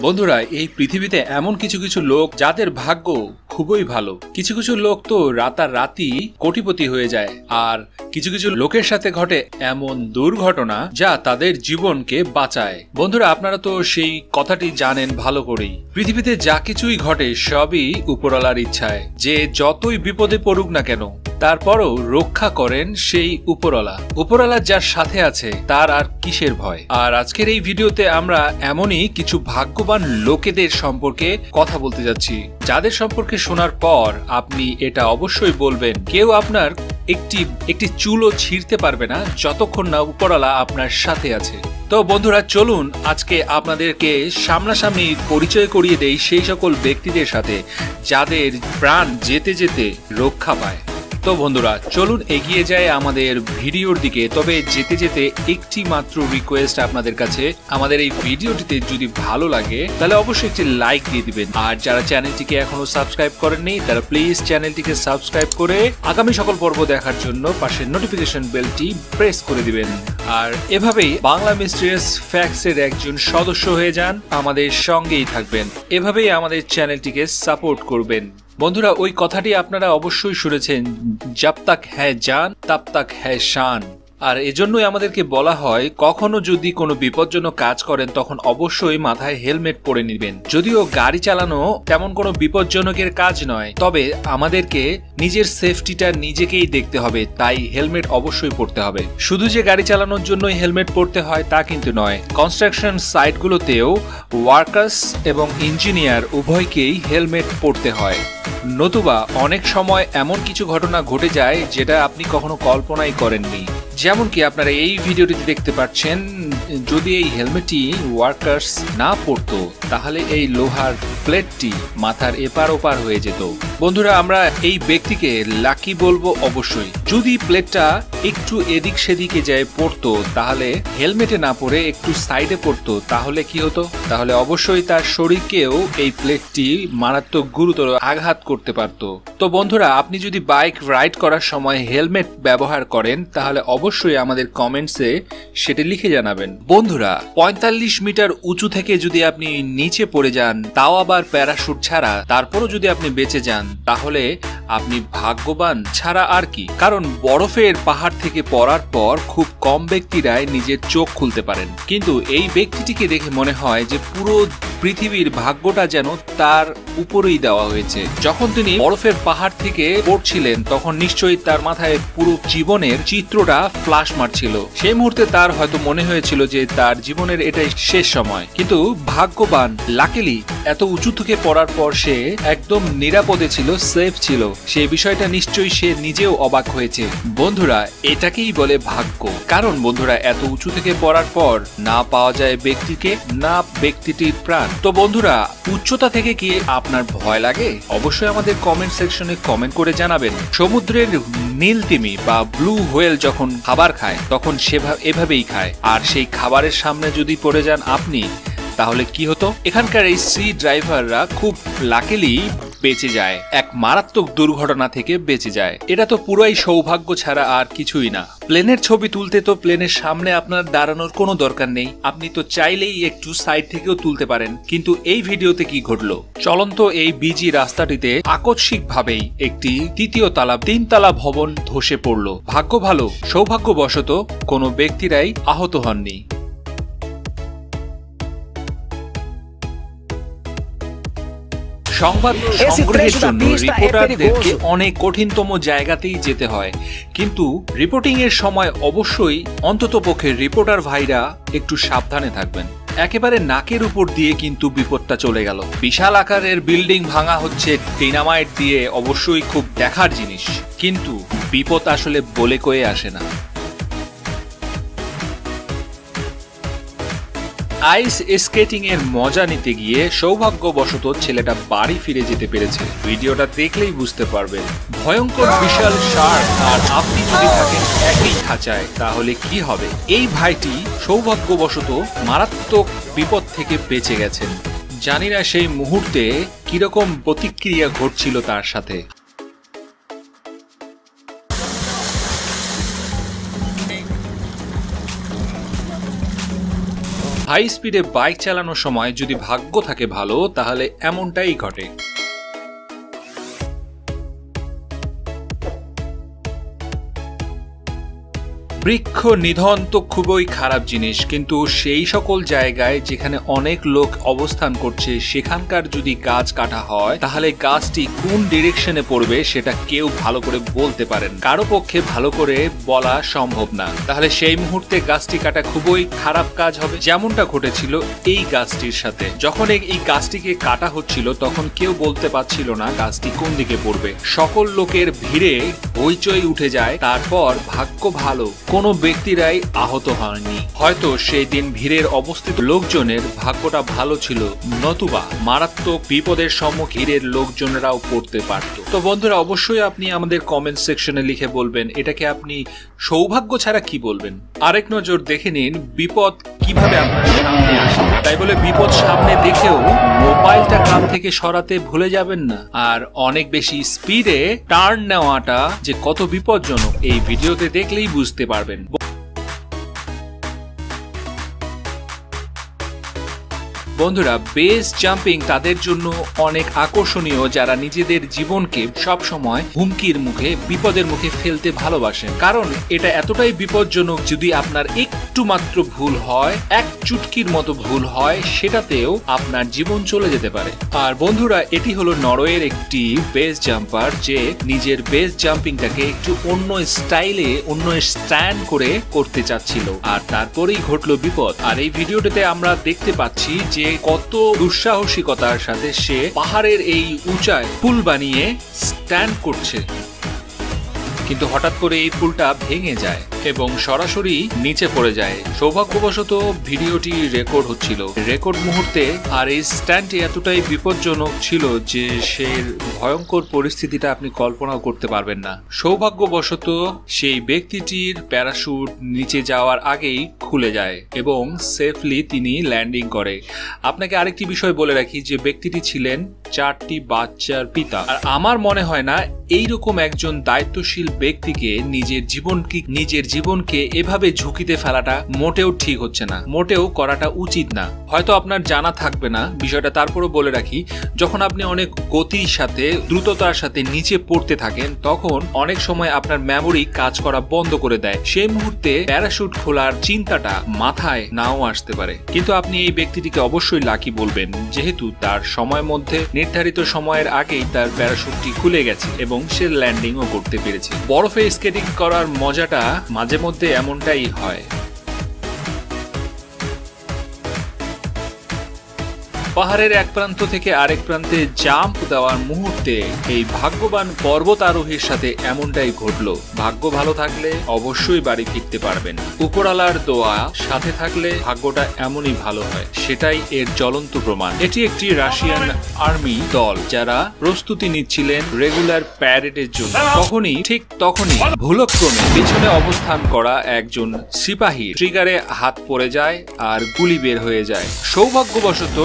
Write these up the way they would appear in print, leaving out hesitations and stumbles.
বন্ধুরা, এই পৃথিবীতে এমন কিছু কিছু লোক যাদের ভাগ্য খুবই ভালো। কিছু কিছু লোক তো রাতারাতি কোটিপতি হয়ে যায়, আর কিছু কিছু লোকের সাথে ঘটে এমন দুর্ঘটনা যা তাদের জীবনকে বাঁচায়। বন্ধুরা, আপনারা তো সেই কথাটি জানেন ভালো করেই। পৃথিবীতে যা কিছুই ঘটে সবই উপরওয়ালার ইচ্ছায়। যে যতই বিপদে পড়ুক না কেন, তারপরও রক্ষা করেন সেই উপরওয়ালা। উপরওয়ালা যার সাথে আছে তার আর কিসের ভয়। আর আজকের এই ভিডিওতে আমরা এমনই কিছু ভাগ্যবান লোকেদের সম্পর্কে কথা বলতে যাচ্ছি, যাদের সম্পর্কে শোনার পর আপনি এটা অবশ্যই বলবেন কেউ আপনার একটি চুলও ছিঁড়তে পারবে না যতক্ষণ না উপরওয়ালা আপনার সাথে আছে। তো বন্ধুরা, চলুন আজকে আপনাদেরকে সামনাসামনি পরিচয় করিয়ে দেই সেই সকল ব্যক্তিদের সাথে যাদের প্রাণ যেতে যেতে রক্ষা পায়। তো বন্ধুরা, চলুন এগিয়ে যায় আমাদের ভিডিওর দিকে। তবে যেতে যেতে একটি মাত্র রিকোয়েস্ট আপনাদের কাছে, আমাদের এই ভিডিওটিতে যদি ভালো লাগে তাহলে অবশ্যই একটি লাইক দিয়ে দিবেন। আর যারা চ্যানেলটিকে এখনো সাবস্ক্রাইব করেননি তারা প্লিজ চ্যানেলটিকে সাবস্ক্রাইব করে আগামী সকল পর্ব দেখার জন্য পাশের নোটিফিকেশন বেলটি প্রেস করে দিবেন। আর এভাবেই বাংলা মিস্টেরিয়াস ফ্যাক্টস এর একজন সদস্য হয়ে যান, আমাদের সঙ্গেই থাকবেন, এভাবেই আমাদের চ্যানেলটিকে সাপোর্ট করবেন। বন্ধুরা, ওই কথাটি আপনারা অবশ্যই শুনেছেন, জব তক হ্যায় জান তব তক হ্যায় শান। আর এজন্যই আমাদেরকে বলা হয় কখনো যদি কোনো বিপজ্জনক কাজ করেন তখন অবশ্যই মাথায় হেলমেট পরে নেবেন। যদিও গাড়ি চালানো তেমন কোনো বিপজ্জনকের কাজ নয়, তবে আমাদেরকে নিজের সেফটিটা নিজেকেই দেখতে হবে, তাই হেলমেট অবশ্যই পরতে হবে। শুধু যে গাড়ি চালানোর জন্যই হেলমেট পরতে হয় তা কিন্তু নয়, কনস্ট্রাকশন সাইটগুলোতেও ওয়ার্কার্স এবং ইঞ্জিনিয়ার উভয়কেই হেলমেট পরতে হয়। নতুবা অনেক সময় এমন কিছু ঘটনা ঘটে যায় যেটা আপনি কখনো কল্পনাই করেননি। যেমন কি আপনারা এই ভিডিওটিতে দেখতে পাচ্ছেন, যদি এই হেলমেটটি ওয়ার্কার্স না পরতো তাহলে এই লোহার প্লেটটি মাথার এপার ওপার হয়ে যেত। বন্ধুরা, আমরা এই ব্যক্তিকে লাকি বলবো অবশ্যই। যদি প্লেটটা একটু এদিক সেদিকে যায় পড়তো, তাহলে হেলমেটে না পরে একটু সাইডে পড়তো, তাহলে কি হতো? তাহলে অবশ্যই তার শরীরকেও এই প্লেটটি মারাত্মক গুরুতর আঘাত করতে পারত। তো বন্ধুরা, আপনি যদি বাইক রাইড করার সময় হেলমেট ব্যবহার করেন তাহলে অবশ্যই আমাদের কমেন্টসে সেটা লিখে জানাবেন। বন্ধুরা, 45 মিটার উঁচু থেকে যদি আপনি নিচে পড়ে যান, তাও আবার প্যারাশুট ছাড়া, তারপরও যদি আপনি বেঁচে যান তাহলে আপনি ভাগ্যবান ছাড়া আর কি। কারণ বরফের পাহাড় থেকে পড়ার পর খুব কম ব্যক্তিরাই নিজের চোখ খুলতে পারেন, কিন্তু এই ব্যক্তিটিকে দেখে মনে হয় যে পুরো পৃথিবীর ভাগ্যটা যেন তার উপরেই দেওয়া হয়েছে। যখন তিনি বরফের পাহাড় থেকে পড়ছিলেন তখন নিশ্চয়ই তার মাথায় পুরো জীবনের চিত্রটা ফ্লাশ মারছিল। সেই মুহূর্তে তার হয়তো মনে হয়েছিল যে তার জীবনের এটাই শেষ সময়, কিন্তু ভাগ্যবান লাকিলি এত উঁচু থেকে পড়ার পর সে একদম নিরাপদে ছিল, সেফ ছিল। সেই বিষয়টা নিশ্চয়ই সে নিজেও অবাক হয়েছে। বন্ধুরা, এটাকেই বলে ভাগ্য। কারণ বন্ধুরা, এত উঁচু থেকে পড়ার পর না পাওয়া যায় ব্যক্তিকে, না ব্যক্তিটির প্রাণ। তো বন্ধুরা, উচ্চতা থেকে কি আপনার ভয় লাগে? অবশ্যই আমাদের কমেন্ট সেকশনে কমেন্ট করে জানাবেন। সমুদ্রের নীল তিমি বা ব্লু হোয়েল যখন খাবার খায় তখন এভাবেই খায়, আর সেই খাবারের সামনে যদি পড়ে যান আপনি, তাহলে কি হতো? এখানকার এই সি ড্রাইভাররা খুব লাকিলি বেঁচে যায়, এক মারাত্মক দুর্ঘটনা থেকে বেঁচে যায়। এটা তো পুরাই সৌভাগ্য ছাড়া আর কিছুই না। প্লেনের ছবি তুলতে তো প্লেনের সামনে আপনার দাঁড়ানোর কোনো দরকার নেই, আপনি তো চাইলেই একটু সাইড থেকেও তুলতে পারেন। কিন্তু এই ভিডিওতে কি ঘটলো? চলন্ত এই বিজি রাস্তাটিতে আকস্মিকভাবেই একটি তৃতীয় তালা 3 তলা ভবন ধসে পড়লো। ভাগ্য ভালো, সৌভাগ্যবশত কোনো ব্যক্তিরাই আহত হননি। সংবাদ সংগ্রহের জন্য রিপোর্টারদেরকে অনেক কঠিনতম জায়গাতেই যেতে হয়, কিন্তু রিপোর্টিং এর সময় অবশ্যই অন্ততপক্ষে রিপোর্টার ভাইরা একটু সাবধানে থাকবেন। একেবারে নাকের উপর দিয়ে কিন্তু বিপদটা চলে গেল। বিশাল আকারের বিল্ডিং ভাঙা হচ্ছে ডিনামাইট দিয়ে, অবশ্যই খুব দেখার জিনিস, কিন্তু বিপদ আসলে বলে কয়ে আসে না। আইস স্কেটিং এর মজা নিতে গিয়ে সৌভাগ্যবশত ছেলেটা বাড়ি ফিরে যেতে পেরেছে। ভিডিওটা দেখলেই বুঝতে পারবেন। ভয়ঙ্কর বিশাল শার্ক আর আপনি যদি থাকেন একই খাঁচায় তাহলে কি হবে? এই ভাইটি সৌভাগ্যবশত মারাত্মক বিপদ থেকে বেঁচে গেছেন। জানি না সেই মুহূর্তে কিরকম প্রতিক্রিয়া ঘটছিল তার সাথে। হাই স্পিডে বাইক চালানোর সময় যদি ভাগ্য থাকে ভালো তাহলে এমনটাই ঘটে। বৃক্ষ নিধন তো খুবই খারাপ জিনিস, কিন্তু সেই সকল জায়গায় যেখানে অনেক লোক অবস্থান করছে সেখানকার যদি গাছ কাটা হয় তাহলে গাছটি কোন ডিরেকশনে পড়বে সেটা কেউ ভালো করে বলতে পারেন, কারো পক্ষে ভালো করে বলা সম্ভব না। তাহলে সেই মুহূর্তে গাছটি কাটা খুবই খারাপ কাজ হবে, যেমনটা ঘটেছিল এই গাছটির সাথে। যখন এই গাছটিকে কাটা হচ্ছিল তখন কেউ বলতে পারছিল না গাছটি কোন দিকে পড়বে। সকল লোকের ভিড়ে হইচই উঠে যায়। তারপর ভাগ্য ভালো কোনো ব্যক্তিরাই আহত হয়নি। হয়তো সেই দিন ভিড়ের অবস্থিত লোকজনের ভাগ্যটা ভালো ছিল, নতুবা মারাত্মক বিপদের সম্মুখীন ভিড়ের লোকজনেরাও পড়তে পারত। তো বন্ধুরা, অবশ্যই আপনি আমাদের কমেন্ট সেকশনে লিখে বলবেন এটাকে আপনি সৌভাগ্য ছাড়া কি বলবেন। আরেক নজর দেখে নিন বিপদ কিভাবে আপনার সামনে আসে। তাই বলে বিপদ সামনে দেখেও মোবাইলটা কান থেকে সরাতে ভুলে যাবেন না। আর অনেক বেশি স্পিডে টার্ন নেওয়াটা যে কত বিপজ্জনক এই ভিডিওতে দেখলেই বুঝতে পারবেন। বন্ধুরা, বেস জাম্পিং তাদের জন্য অনেক আকর্ষণীয় যারা নিজেদের জীবনকে সব সময় হুমকির মুখে, বিপদের মুখে ফেলতে ভালোবাসেন। কারণ এটা এতটাই বিপজ্জনক, যদি আপনার একটু মাত্র ভুল হয়, এক চুটকির মতো ভুল হয়, সেটাতেও আপনার জীবন চলে যেতে পারে। আর বন্ধুরা, এটি হলো নরওয়ের একটি বেস জাম্পার যে নিজের বেস জাম্পিংটাকে একটু অন্য স্টাইলে, অন্য স্ট্যান্ড করে করতে চাচ্ছিল, আর তারপরেই ঘটলো বিপদ। আর এই ভিডিওটিতে আমরা দেখতে পাচ্ছি যে কত দুঃসাহসিকতার সাথে সে পাহাড়ের এই উঁচায় পুল বানিয়ে স্ট্যান্ড করছে, কিন্তু হঠাৎ করে এই পুলটা ভেঙে যায় এবং সরাসরি নিচে পড়ে যায়। সৌভাগ্যবশত ভিডিওটি রেকর্ড হচ্ছিল রেকর্ড মুহূর্তে, আর এই স্ট্যান্ডটি এতটাই বিপজ্জনক ছিল যে সে ভয়ঙ্কর পরিস্থিতিটা আপনি কল্পনাও করতে পারবেন না। সৌভাগ্যবশত সেই ব্যক্তিটির প্যারাশুট নিচে যাওয়ার আগেই খুলে যায় এবং সেফলি তিনি ল্যান্ডিং করে। আপনাকে আরেকটি বিষয় বলে রাখি যে ব্যক্তিটি ছিলেন 4টি বাচ্চার পিতা। আর আমার মনে হয় না এইরকম একজন দায়িত্বশীল ব্যক্তিকে নিজের জীবনকে এভাবে ঝুঁকিতে ফেলাটা মোটেও ঠিক হচ্ছে না, মোটেও করাটা উচিত না। হয়তো আপনার জানা থাকবে না বিষয়টা, তারপরও বলে রাখি, যখন আপনি অনেক গতির সাথে, দ্রুততার সাথে নিচে পড়তে থাকেন তখন অনেক সময় আপনার মেমোরি কাজ করা বন্ধ করে দেয়। সেই মুহূর্তে প্যারাশুট খোলার চিন্তাটা মাথায় নাও আসতে পারে, কিন্তু আপনি এই ব্যক্তিটিকে অবশ্যই লাকি বলবেন, যেহেতু তার সময় মধ্যে, নির্ধারিত সময়ের আগেই তার প্যারাশুটটি খুলে গেছে এবং সে ল্যান্ডিংও করতে পেরেছে। বরফে স্কেটিং করার মজাটা মাঝে মধ্যে এমনটাই হয়। পাহাড়ের এক প্রান্ত থেকে আরেক প্রান্তে জাম্প দেওয়ার মুহূর্তে এই ভাগ্যবান পর্বতারোহীর সাথে এমনটাই ঘটলো। ভাগ্য ভালো থাকলে অবশ্যই বাড়ি ফিরতে পারবেন। উপরালার দোয়া সাথে থাকলে ভাগ্যটা এমনই ভালো হয়, সেটাই এর জ্বলন্ত প্রমাণ। এটি একটি রাশিয়ান আর্মি দল যারা প্রস্তুতি নিচ্ছিলেন রেগুলার প্যারেডের জন্য। ঠিক তখনই ভুলক্রমে পিছনে অবস্থান করা একজন সিপাহী ট্রিগারে হাত পড়ে যায় আর গুলি বের হয়ে যায়। সৌভাগ্যবশত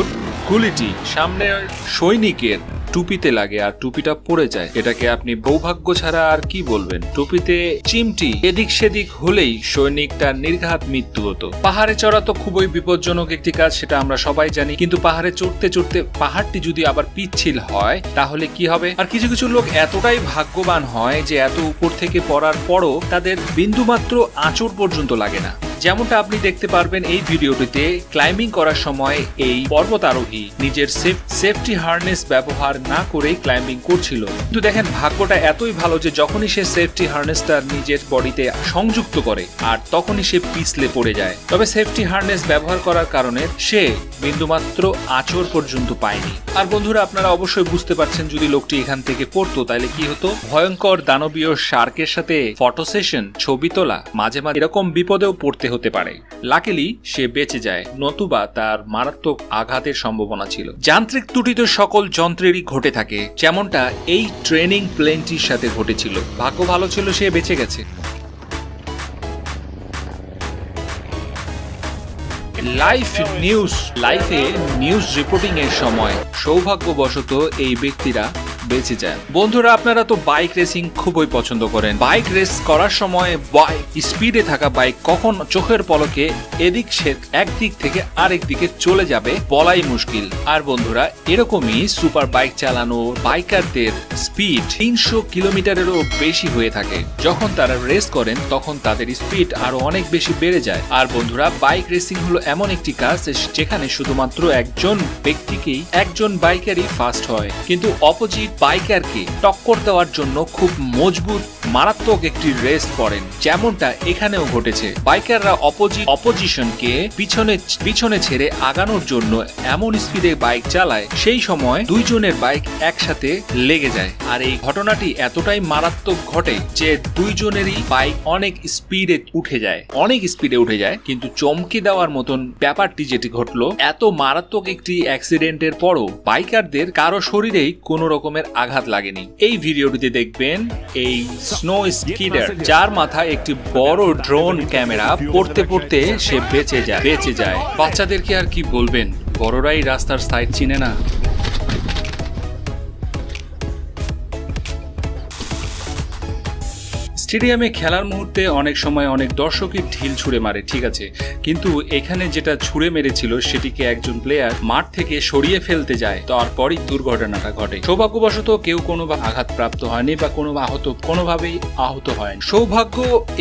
গুলিটি সামনের সৈনিকের টুপিতে লাগে আর টুপিটা পড়ে যায়। এটাকে আপনি সৌভাগ্য ছাড়া আর কি বলবেন। টুপিতে চিমটি এদিক সেদিক হলেই সৈনিকটার নির্ঘাত মৃত্যু হতো। পাহাড়ে চড়া তো খুবই বিপজ্জনক একটি কাজ, সেটা আমরা সবাই জানি, কিন্তু পাহাড়ে চড়তে চড়তে পাহাড়টি যদি আবার পিচ্ছিল হয় তাহলে কি হবে? আর কিছু কিছু লোক এতটাই ভাগ্যবান হয় যে এত উপর থেকে পড়ার পরও তাদের বিন্দুমাত্র আঁচড় পর্যন্ত লাগে না। যেমনটা আপনি দেখতে পারবেন এই ভিডিওটিতে, ক্লাইম্বিং করার সময় এই পর্বতারোহী নিজের সেফটি হার্নেস ব্যবহার না করেই ক্লাইম্বিং করছিল, কিন্তু দেখেন ভাগ্যটা এতই ভালো যে যখনই সে সেফটি হার্নেসটা নিজের বডিতে সংযুক্ত করে আর তখনই সে পিছলে পড়ে যায়। তবে সেফটি হার্নেস ব্যবহার করার কারণে সে বিন্দুমাত্র আঁচড় পর্যন্ত পায়নি। আর বন্ধুরা, আপনারা অবশ্যই বুঝতে পারছেন যদি লোকটি এখান থেকে পড়তো তাহলে কি হতো। ভয়ঙ্কর দানবীয় শার্কের সাথে ফটো সেশন, ছবি তোলা, মাঝে মাঝে এরকম বিপদেও পড়তে হতে পারে। লাকিলি সে বেঁচে যায়, নতুবা তার মারাত্মক আঘাতের সম্ভাবনা ছিল। যান্ত্রিক ত্রুটি তো সকল যন্ত্রেরই ঘটে থাকে, যেমনটা এই ট্রেনিং প্লেনটির সাথে ঘটেছিল। ভাগ্য ভালো ছিল, সে বেঁচে গেছে। লাইফে নিউজ রিপোর্টিং এর সময় সৌভাগ্যবশত এই ব্যক্তিরা বেঁচে যায়। বন্ধুরা, আপনারা তো বাইক রেসিং খুবই পছন্দ করেন। বাইক রেস করার সময় বাইক স্পিডে থাকা বাইক কখন চোখের পলকে একদিক থেকে আরেক দিকে চলে যাবে বলাই মুশকিল। আর বন্ধুরা, এরকমই সুপার বাইক চালানো বাইকারদের স্পিড 300 কিলোমিটারেরও বেশি হয়ে থাকে। যখন তারা রেস করেন তখন তাদের স্পিড আরো অনেক বেশি বেড়ে যায়। আর বন্ধুরা, বাইক রেসিং হলো এমন একটি কাজ যেখানে শুধুমাত্র একজন বাইকারই ফার্স্ট হয়, কিন্তু অপোজিট বাইকারকে টক্কর দেওয়ার জন্য খুব মজবুত মারাত্মক একটি রেস করেন, যেমনটা এখানেও ঘটেছে। বাইকাররা অপোজিশনকে পিছনে ছেড়ে আগানোর জন্য এমন স্পিডে বাইক চালায়, সেই সময় দুইজনের বাইক একসাথে লেগে যায়। আর এই ঘটনাটি এতটাই মারাত্মক ঘটে যে দুইজনেরই বাইক অনেক স্পিডে উঠে যায়। কিন্তু চমকে দেওয়ার মতন ব্যাপারটি যেটি ঘটলো, এত মারাত্মক একটি অ্যাক্সিডেন্টের পরও বাইকারদের কারো শরীরেই কোনো রকমের আঘাত লাগেনি। এই ভিডিওটিতে দেখবেন এই স্নো স্কিডার, যার মাথায় একটি বড় ড্রোন ক্যামেরা পড়তে সে বেঁচে যায়। বাচ্চাদেরকে আর কি বলবেন, বড়রাই রাস্তার সাইড চিনে না। স্টেডিয়ামে খেলার মুহূর্তে অনেক সময় অনেক দর্শকই ঢিল ছুঁড়ে মারে, ঠিক আছে, কিন্তু এখানে যেটা ছুঁড়ে মেরেছিল সেটিকে একজন প্লেয়ার মাঠ থেকে সরিয়ে ফেলতে যায়, তারপরই দুর্ঘটনাটা ঘটে। সৌভাগ্যবশত কেউ কোনো আঘাতপ্রাপ্ত হয়নি বা কোনোভাবেই আহত হয়নি। সৌভাগ্য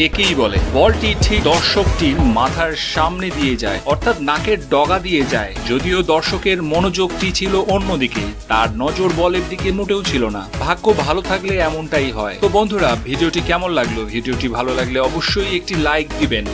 একেই বলে। বলটি ঠিক দর্শকটির মাথার সামনে দিয়ে যায়, অর্থাৎ নাকের ডগা দিয়ে যায়। যদিও দর্শকের মনোযোগটি ছিল অন্যদিকে, তার নজর বলের দিকে মোটেও ছিল না। ভাগ্য ভালো থাকলে এমনটাই হয়। তো বন্ধুরা, ভিডিওটি কেমন লাগলো? ভিডিওটি ভালো লাগলে অবশ্যই একটি লাইক দিবেন।